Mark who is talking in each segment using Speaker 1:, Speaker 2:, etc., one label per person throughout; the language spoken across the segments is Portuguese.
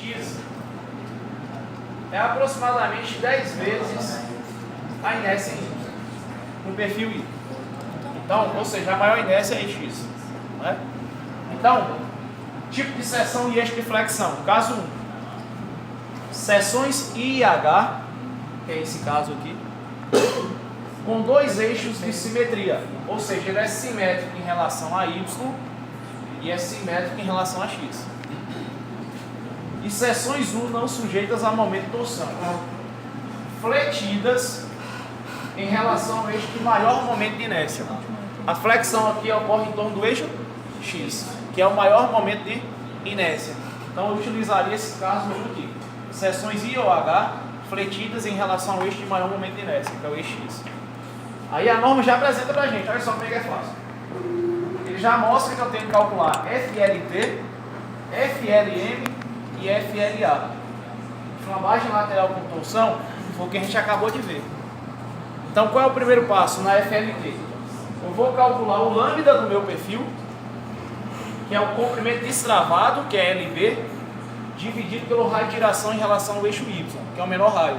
Speaker 1: X é aproximadamente 10 vezes a inércia em Y, no perfil Y. Então, ou seja, a maior inércia é em X. Não é? Então, tipo de seção e eixo de flexão. Caso 1. Seções I e H, que é esse caso aqui, com dois eixos de simetria. Ou seja, ele é simétrico em relação a Y e é simétrico em relação a X. E seções U não sujeitas a momento de torção, fletidas em relação ao eixo de maior momento de inércia. A flexão aqui ocorre em torno do eixo X, que é o maior momento de inércia. Então eu utilizaria esse caso aqui. Seções I ou H fletidas em relação ao eixo de maior momento de inércia, que é o eixo X. Aí a norma já apresenta pra gente, olha só como é que é fácil. Ele já mostra que eu tenho que calcular FLT, FLM e FLA. Inflamagem lateral com torção foi o que a gente acabou de ver. Então qual é o primeiro passo na FLT? Eu vou calcular o lambda do meu perfil, que é o comprimento destravado, que é LB, dividido pelo raio de giração em relação ao eixo Y, que é o menor raio.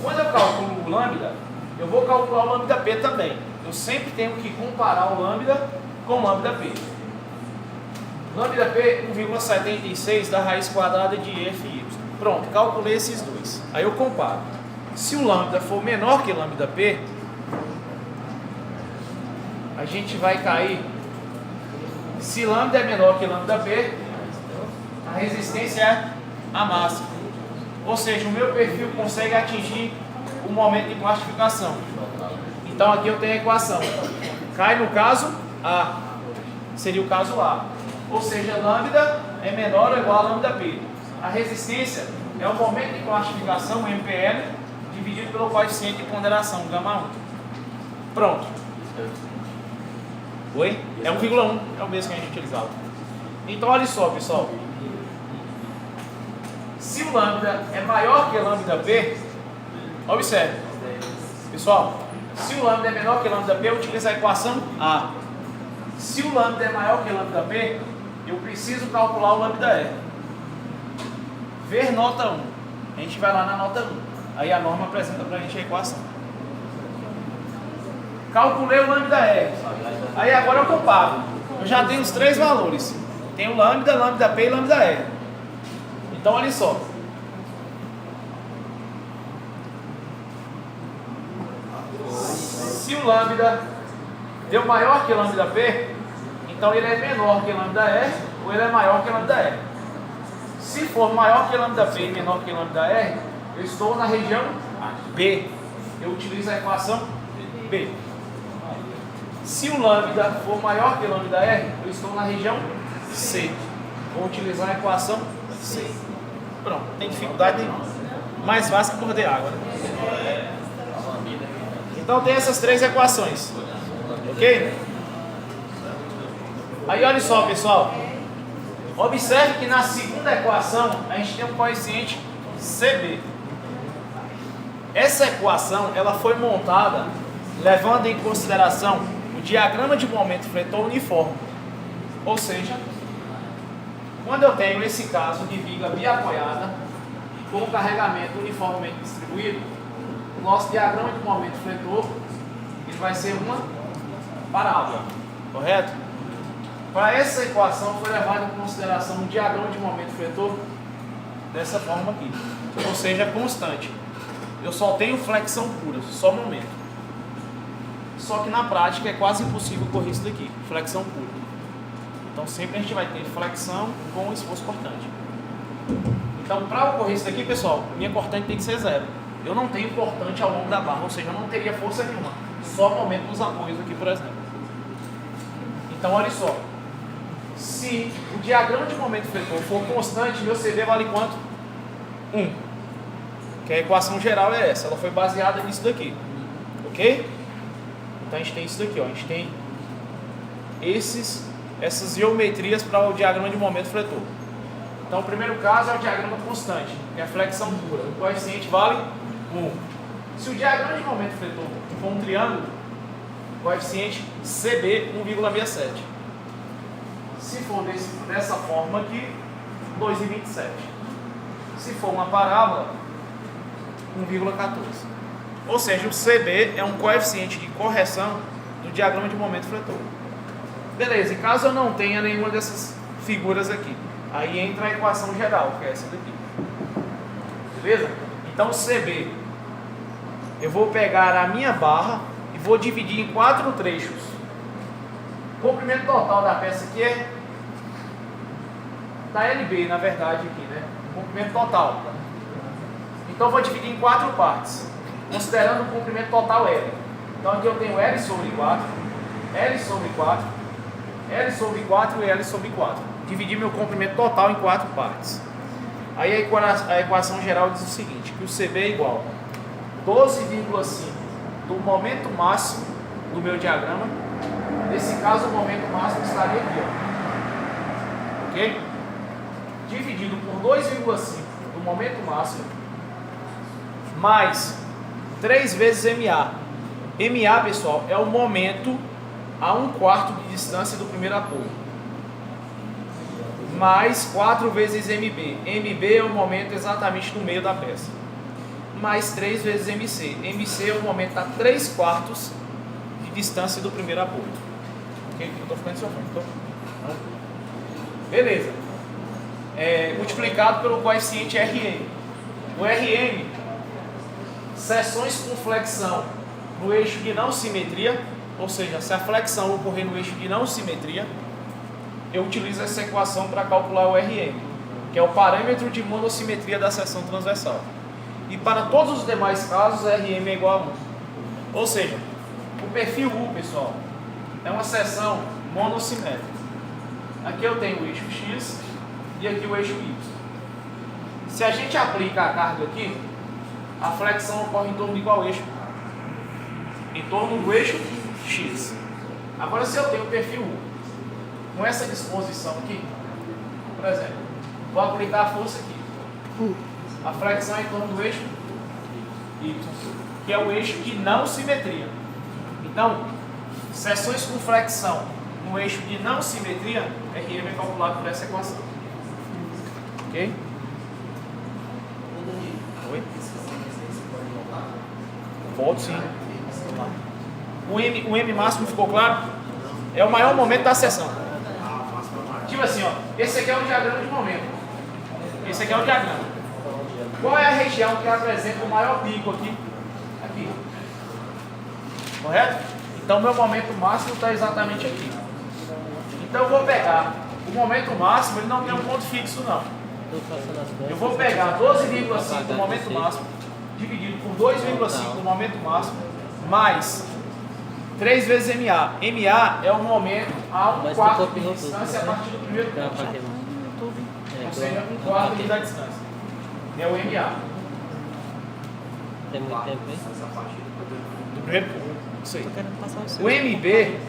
Speaker 1: Quando eu calculo o lambda, eu vou calcular o lambda P também. Eu sempre tenho que comparar o lambda com o lambda P. Lambda P 1,76 da raiz quadrada de FY. Pronto, calculei esses dois. Aí eu comparo. Se o lambda for menor que lambda P, a gente vai cair. Se lambda é menor que lambda P, a resistência é a máxima. Ou seja, o meu perfil consegue atingir o momento de plastificação. Então aqui eu tenho a equação. Cai no caso A. Seria o caso A. Ou seja, lambda é menor ou igual a lambda P. A resistência é o momento de plastificação, MPL, dividido pelo coeficiente de ponderação, γ1. Pronto. Oi? É 1,1, é o mesmo que a gente utilizava. Então olha só, pessoal. Se o lambda é maior que lambda P, observe. Pessoal, se o lambda é menor que lambda P, eu utilizo a equação A. Se o lambda é maior que lambda P, eu preciso calcular o lambda E. Ver nota 1. A gente vai lá na nota 1. Aí a norma apresenta pra gente a equação. Calculei o lambda E. Aí agora eu comparo. Eu já tenho os três valores. Tenho lambda, lambda P e lambda E. Então olha só. Se o lambda deu maior que lambda P, então ele é menor que lambda E ou ele é maior que lambda E. Se for maior que lambda P e menor que lambda E, eu estou na região B. Eu utilizo a equação B. Se o lambda for maior que lambda R, eu estou na região C. Vou utilizar a equação C. Pronto, não tem dificuldade nenhuma. Mais fácil que morder água, né? Então tem essas três equações. Ok? Aí olha só, pessoal. Observe que na segunda equação a gente tem um coeficiente CB. Essa equação ela foi montada levando em consideração o diagrama de momento fletor uniforme. Ou seja, quando eu tenho esse caso de viga biapoiada com carregamento uniformemente distribuído, o nosso diagrama de momento fletor ele vai ser uma parábola, correto? Para essa equação foi levado em consideração o diagrama de momento fletor dessa forma aqui, ou seja, constante. Eu só tenho flexão pura, só momento. Só que na prática é quase impossível correr isso daqui, flexão pura. Então sempre a gente vai ter flexão com esforço cortante. Então para ocorrer isso daqui, pessoal, minha cortante tem que ser zero. Eu não tenho cortante ao longo da barra, ou seja, eu não teria força nenhuma. Só momento dos apoios aqui, por exemplo. Então olha só. Se o diagrama de momento fletor for constante, meu CV vale quanto? 1. Que a equação geral é essa, ela foi baseada nisso daqui. Ok? Então a gente tem isso daqui, ó. A gente tem essas geometrias para o diagrama de momento fletor. Então o primeiro caso é o diagrama constante, que é a flexão pura. O coeficiente vale 1. Se o diagrama de momento fletor for um triângulo, o coeficiente CB 1,67. Se for dessa forma aqui, 2,27. Se for uma parábola, 1,14. Ou seja, o CB é um coeficiente de correção do diagrama de momento fretor. Beleza, e caso eu não tenha nenhuma dessas figuras aqui, aí entra a equação geral, que é essa daqui. Beleza? Então, CB, eu vou pegar a minha barra e vou dividir em 4 trechos. O comprimento total da peça aqui é da LB, na verdade, aqui, né? O comprimento total. Então, eu vou dividir em 4 partes, considerando o comprimento total L. Então, aqui eu tenho L sobre 4, L sobre 4, L sobre 4 e L sobre 4. Dividi meu comprimento total em 4 partes. Aí a equação geral diz o seguinte, que o CB é igual a 12,5 do momento máximo do meu diagrama. Nesse caso, o momento máximo estaria aqui, ó. Ok? Dividido por 2,5 do momento máximo, mais 3 vezes MA. MA, pessoal, é o momento a 1/4 de distância do primeiro apoio. Mais 4 vezes MB. MB é o momento exatamente no meio da peça. Mais 3 vezes MC. MC é o momento a 3/4 de distância do primeiro apoio. Ok? Eu estou ficando em seu frente. Beleza. Multiplicado pelo coeficiente RM. O RM, seções com flexão no eixo de não simetria, ou seja, se a flexão ocorrer no eixo de não simetria, eu utilizo essa equação para calcular o RM, que é o parâmetro de monossimetria da seção transversal. E para todos os demais casos, RM é igual a 1. Ou seja, o perfil U, pessoal, é uma seção monossimétrica. Aqui eu tenho o eixo X e aqui o eixo Y. Se a gente aplica a carga aqui, a flexão ocorre em torno de qual eixo? Em torno do eixo X. Agora, se eu tenho o perfil U, com essa disposição aqui, por exemplo, vou aplicar a força aqui. A flexão é em torno do eixo Y, que é o eixo de não simetria. Então, seções com flexão no eixo de não simetria, RM é calculado por essa equação. Ok? Oi? Pode sim. O M máximo ficou claro? É o maior momento da seção. Tipo assim, ó, esse aqui é o diagrama de momento. Esse aqui é o diagrama. Qual é a região que apresenta o maior pico aqui? Aqui. Correto? Então, meu momento máximo está exatamente aqui. Então, eu vou pegar o momento máximo, ele não tem um ponto fixo, não. Eu vou pegar 12,5 do momento máximo, dividido por 2,5 do momento máximo, mais 3 vezes MA. MA é o momento a 1/4 de distância a partir do primeiro ponto. Ou seja, 1/4 da distância. É o MA.
Speaker 2: Tem muito tempo, hein?
Speaker 1: Do primeiro ponto. Isso aí. O MB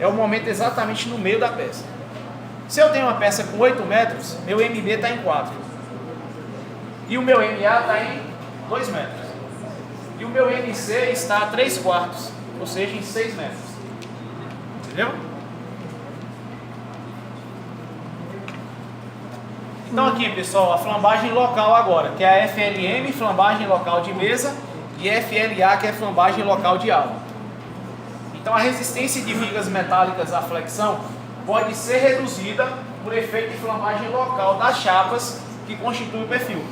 Speaker 1: é o momento exatamente no meio da peça. Se eu tenho uma peça com 8 metros, meu MB está em 4. E o meu MA está em 2 metros. E o meu MC está a 3/4. Ou seja, em 6 metros. Entendeu? Então aqui, pessoal, a flambagem local agora, que é a FLM, flambagem local de mesa, e FLA, que é flambagem local de aula. Então a resistência de vigas metálicas à flexão pode ser reduzida por efeito de flambagem local das chapas que constituem o perfil.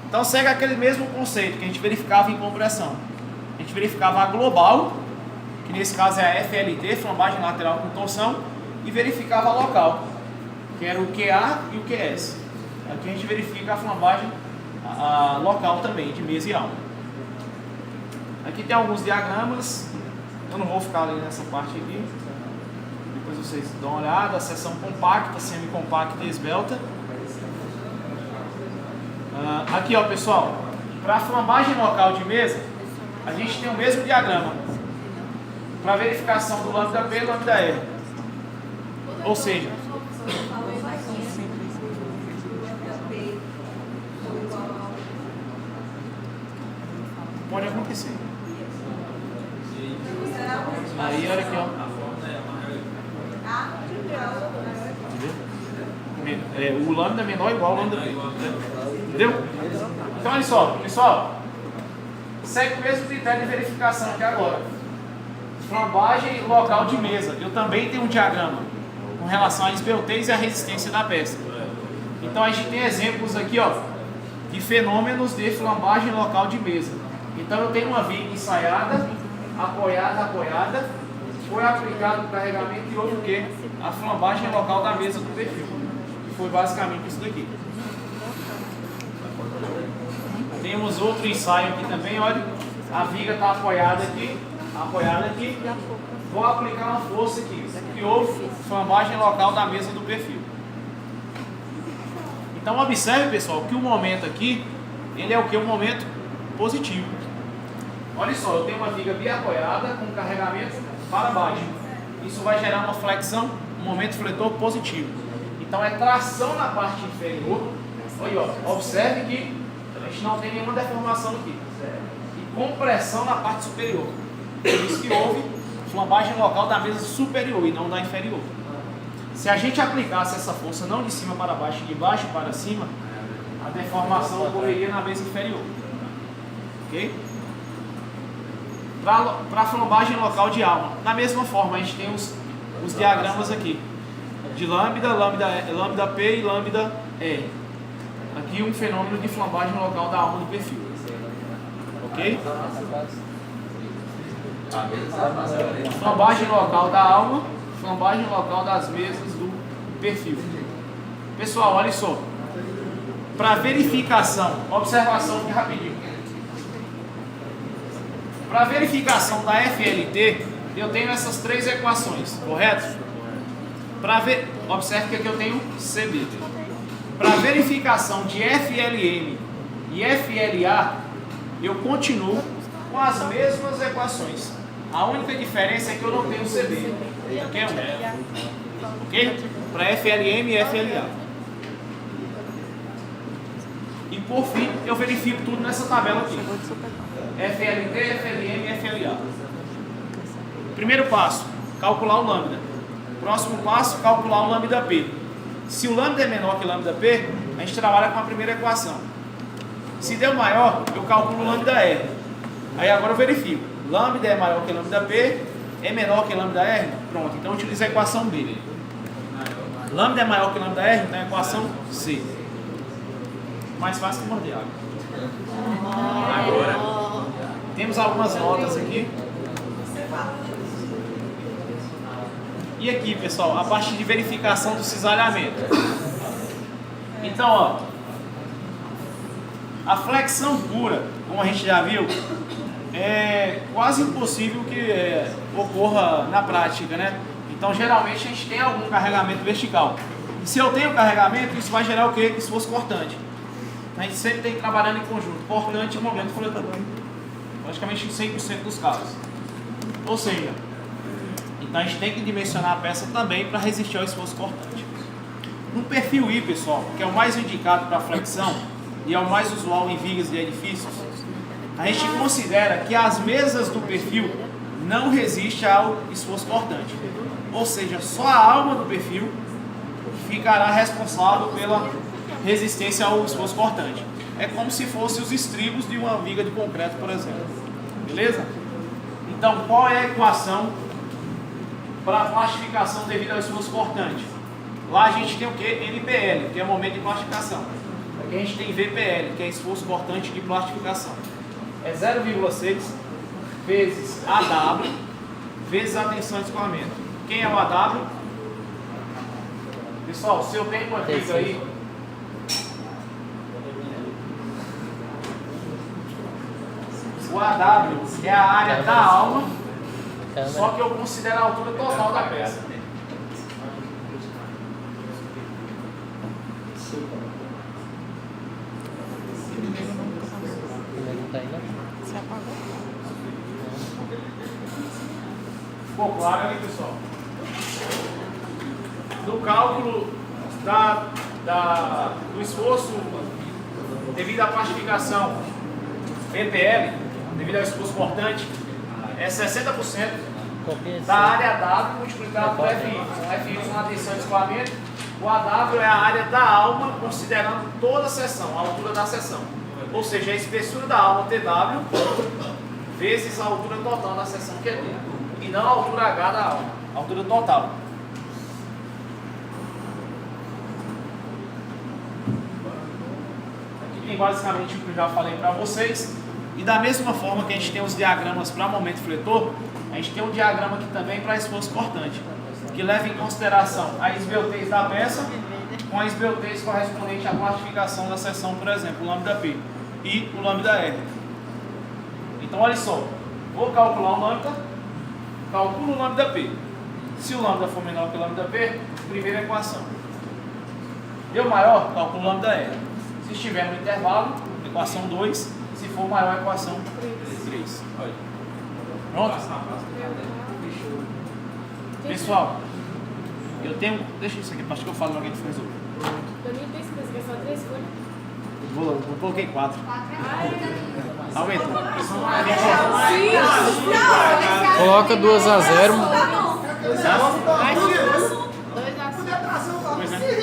Speaker 1: Então segue aquele mesmo conceito que a gente verificava em compressão. A gente verificava a global, que nesse caso é a FLT, flambagem lateral com torção, e verificava a local, que era o QA e o QS. Aqui a gente verifica a flambagem local também, de mesa e aula. Aqui tem alguns diagramas, eu não vou ficar ali nessa parte aqui, depois vocês dão uma olhada, a seção compacta, semicompacta e esbelta. Aqui, ó, pessoal, para a flambagem local de mesa, a gente tem o mesmo diagrama para verificação do lambda P e lambda R. Ou seja, pode acontecer. Aí, olha aqui, ó. o lambda menor é igual ao lambda P. Entendeu? Então olha só, pessoal, segue o mesmo critério de verificação aqui agora. Flambagem local de mesa. Eu também tenho um diagrama com relação à esbeltez e à resistência da peça. Então a gente tem exemplos aqui, ó, de fenômenos de flambagem local de mesa. Então eu tenho uma viga ensaiada, apoiada, foi aplicado o carregamento e houve o quê? A flambagem local da mesa do perfil. Que foi basicamente isso daqui. Temos outro ensaio aqui também, olha, a viga está apoiada aqui, vou aplicar uma força aqui, que houve flambagem local da mesa do perfil. Então observe, pessoal, que o momento aqui, ele é o que? Um momento positivo. Olha só, eu tenho uma viga biapoiada com carregamento para baixo. Isso vai gerar uma flexão, um momento fletor positivo. Então é tração na parte inferior. Olha, ó, observe que a gente não tem nenhuma deformação aqui. E compressão na parte superior. Por isso que houve flambagem local da mesa superior e não da inferior. Se a gente aplicasse essa força não de cima para baixo, de baixo para cima, a deformação ocorreria na mesa inferior. Ok? Para a flambagem local de alma, da mesma forma, a gente tem os diagramas aqui de lambda P e lambda R. Aqui um fenômeno de flambagem local da alma do perfil. Ok? Flambagem local da alma, flambagem local das mesas do perfil. Pessoal, olha só. Para verificação, observação aqui rapidinho. Para verificação da FLT, eu tenho essas três equações, correto? Observe que aqui eu tenho CB. Para verificação de FLM e FLA, eu continuo com as mesmas equações. A única diferença é que eu não tenho CB. Qualquer um. Ok? Para FLM e FLA. E por fim, eu verifico tudo nessa tabela aqui. FLT, FLM e FLA. Primeiro passo, calcular o lambda. Próximo passo, calcular o lambda P. Se o lambda é menor que lambda P, a gente trabalha com a primeira equação. Se deu maior, eu calculo o lambda R. Aí agora eu verifico. Lambda é maior que lambda P, é menor que lambda R. Pronto, então eu utilizo a equação B. Lambda é maior que lambda R, então é a equação C. Mais fácil que morder água. Agora, temos algumas notas aqui. E aqui, pessoal, a parte de verificação do cisalhamento. Então, ó, a flexão pura, como a gente já viu, é quase impossível que ocorra na prática, né? Então, geralmente, a gente tem algum carregamento vertical. E se eu tenho carregamento, isso vai gerar o quê? Esforço cortante. A gente sempre tem que trabalhar em conjunto, cortante e momento fletor. Praticamente em 100% dos casos. Ou seja, então a gente tem que dimensionar a peça também para resistir ao esforço cortante. No perfil I, pessoal, que é o mais indicado para flexão e é o mais usual em vigas de edifícios, a gente considera que as mesas do perfil não resistem ao esforço cortante. Ou seja, só a alma do perfil ficará responsável pela resistência ao esforço cortante. É como se fossem os estribos de uma viga de concreto, por exemplo. Beleza? Então, qual é a equação para a plastificação devido ao esforço cortante? Lá a gente tem o que? MPL, que é o momento de plastificação. Aqui a gente tem VPL, que é esforço cortante de plastificação. É 0,6 vezes AW vezes a tensão de escoamento. Quem é o AW? Pessoal, se eu tenho uma viga aí, o AW é a área da alma, só que eu considero a altura total da peça. Ficou claro aí, pessoal? No cálculo do esforço devido à plastificação VPL, devido ao esforço cortante, é 60% da área W multiplicado por FY. FY na tensão de escoamento O AW é a área da alma, considerando toda a seção, a altura da seção. Ou seja, a espessura da alma TW vezes a altura total da seção QT. E não a altura H da alma, a altura total. Aqui tem basicamente o que eu já falei para vocês. E da mesma forma que a gente tem os diagramas para momento fletor, a gente tem um diagrama aqui também para esforço cortante, que leva em consideração a esbeltez da peça com a esbeltez correspondente à classificação da seção, por exemplo, o lambda P e o lambda R. Então, olha só, vou calcular o lambda, calculo o lambda P. Se o lambda for menor que o lambda P, primeira equação. Deu maior, calculo o lambda R. Se estiver no intervalo, equação 2. Se for maior, equação 3. Pronto? Pessoal, eu tenho. Deixa isso aqui, acho que eu falo logo que a gente resolve.
Speaker 2: Eu nem pensei que é só 3 folhas.
Speaker 1: Eu coloquei 4. Aumenta.
Speaker 3: Coloca 2-0.
Speaker 2: 2 a 5.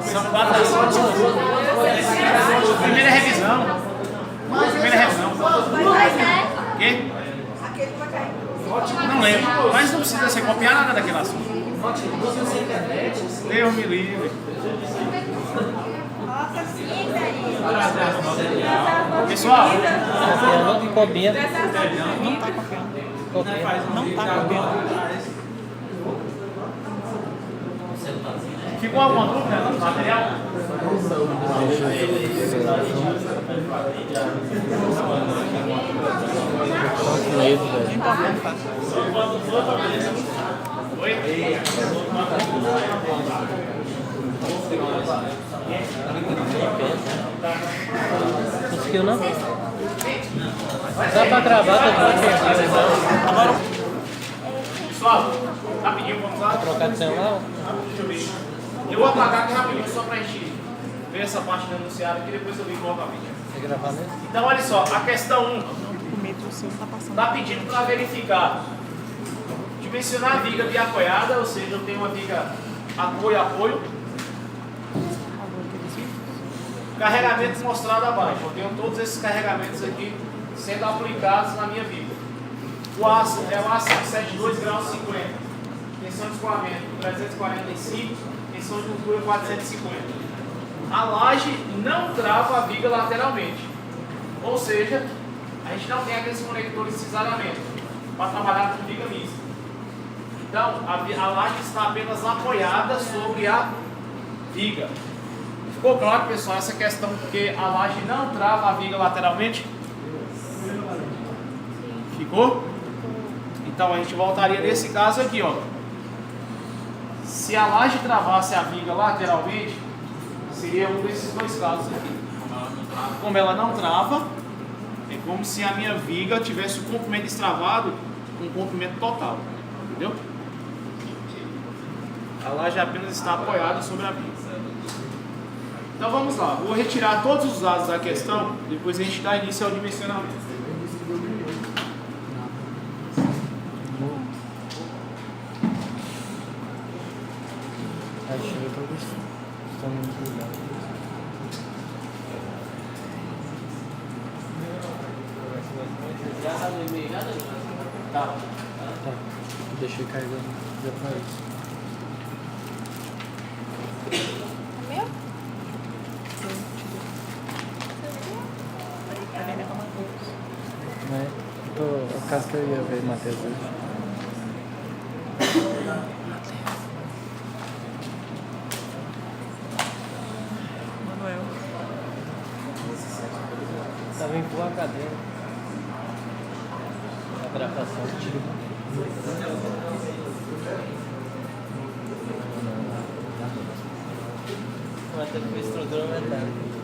Speaker 1: São 4 ações. Primeira revisão. Primeira revisão. Quê? Não lembro. Mas não precisa ser copiar nada daquele assunto. Deus me livre. Pessoal,
Speaker 3: Copia.
Speaker 4: Não tá copiando. Não tá copiando.
Speaker 1: ficou alguma dúvida no material?
Speaker 3: Com medo, velho.
Speaker 1: Oi?
Speaker 3: Conseguiu não? Dá pra gravar, tá bom.
Speaker 1: Pessoal, rapidinho, vamos lá.
Speaker 3: Trocar de celular?
Speaker 1: Eu vou apagar aqui rapidinho só pra gente ver essa parte do enunciado aqui, depois eu ligo novamente.
Speaker 3: Você gravar mesmo?
Speaker 1: Então, olha só, a questão 1
Speaker 4: O metro seu tá passando.
Speaker 1: está pedindo para verificar, dimensionar a viga biapoiada, ou seja, eu tenho uma viga apoio-apoio, carregamento mostrado abaixo. Eu tenho todos esses carregamentos aqui sendo aplicados na minha viga. O aço é o aço de 72 graus 50, tensão de escoamento 345, tensão de cultura 450. A laje não trava a viga lateralmente, ou seja, a gente não tem aqueles conectores de cisalhamento para trabalhar com viga mista. Então, a laje está apenas apoiada sobre a viga. Ficou claro, pessoal, essa questão porque a laje não trava a viga lateralmente? Ficou? Então, a gente voltaria nesse caso aqui, ó. Se a laje travasse a viga lateralmente, seria um desses dois casos aqui. Como ela não trava, é como se a minha viga tivesse o comprimento destravado com o comprimento total. Entendeu? A laje apenas está apoiada sobre a viga. Então vamos lá. Vou retirar todos os dados da questão, depois a gente dá início ao dimensionamento.
Speaker 3: Achei que eu tô muito legal.
Speaker 1: Tá.
Speaker 3: Tá. Deixei carregando depois.
Speaker 2: Meu?
Speaker 3: Né? O caso que eu ia ver Matheus hoje.
Speaker 4: Manuel.
Speaker 3: Tava em boa cadeira. A gravação do tiro. Vai ter que ver estrutura aumentada.